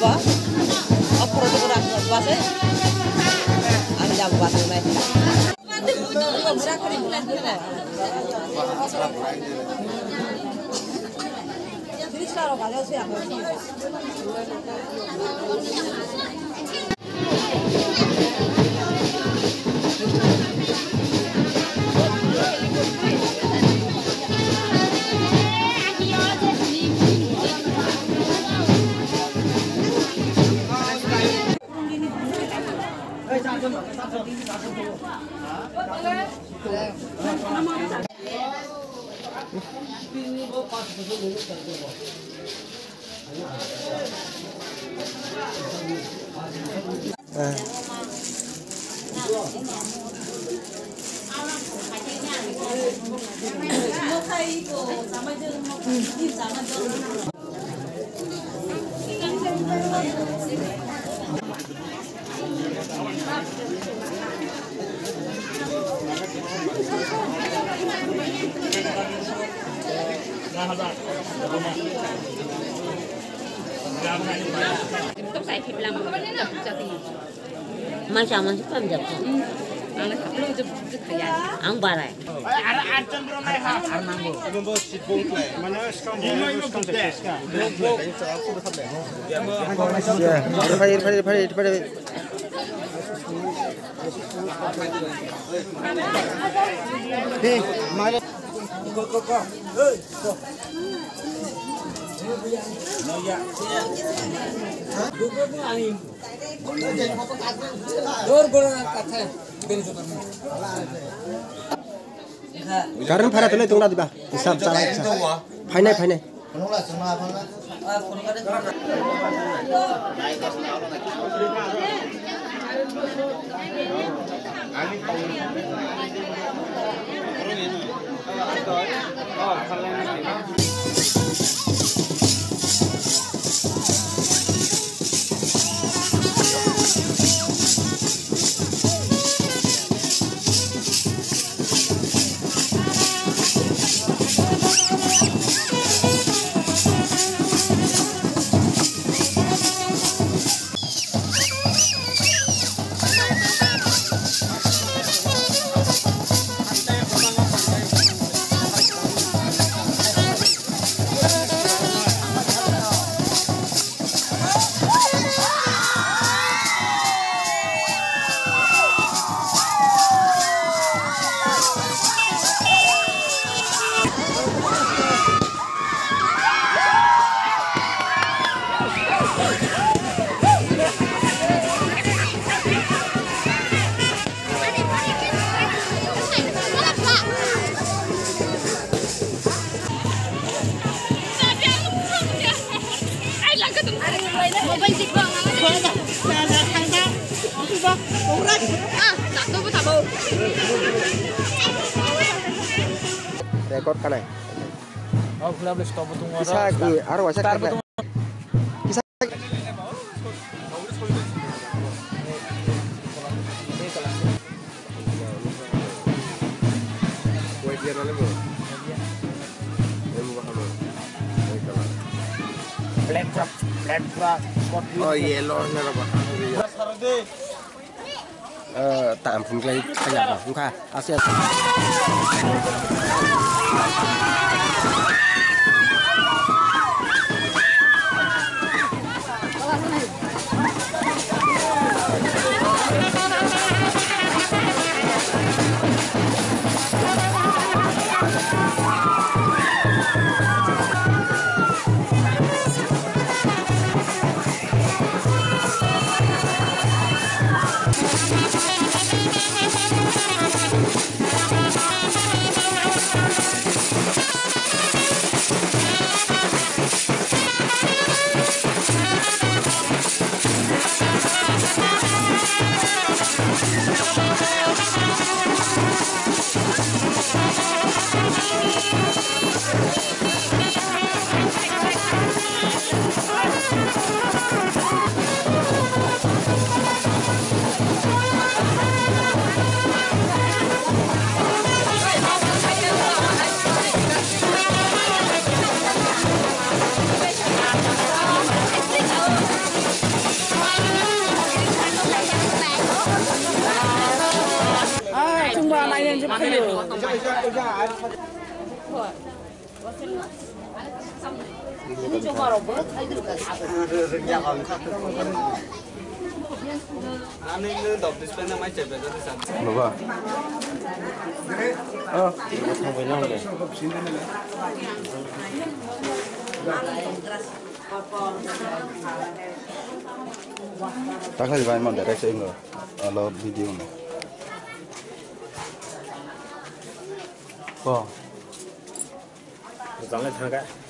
apa? Off-road kurang pas ya? Ada jam pas naik. Murah kali bulan kita. Jadi sekarang kalau sih aku sih. Không xài thịt làm cho thì Mai sama sih kan jam. anak lu itu kerja. Ang barai. Karena para tuh itu nggak tiba, hisab salah hisab. Final final. Rekod kan ya? Oh, boleh stop betul ngora. Bisa gue, arwah saya kan. Bisa. Kue dia nale bu. Black truck, sport. Oh yellow nya apa? Tạm phun cây thay nhặt không kha. Asia. Lupa. Oh, không phải nhau này. Tak lagi banyak direct saya enggak. Kalau video ni. Wah. Jangan thang